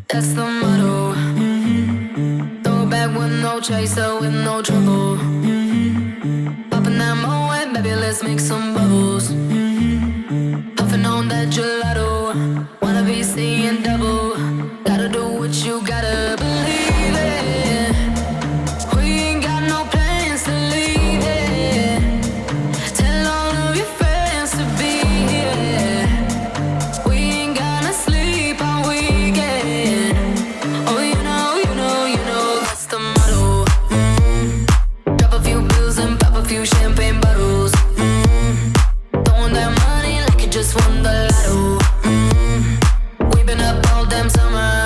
That's the motto. Throw it back with no chaser, with no trouble. Popping that moe, baby, let's make some bubbles. Puffing on that gelato, wanna be seeing double. Gotta do what you gotta believe it. We ain't got no plans to leave it. Tell all of your friends to be here. We ain't gonna sleep all weekend. Oh, you know that's the motto. Drop a few bills and pop a few champagne bottles. Throwing that money like you just won the lotto. We've been up all damn summer.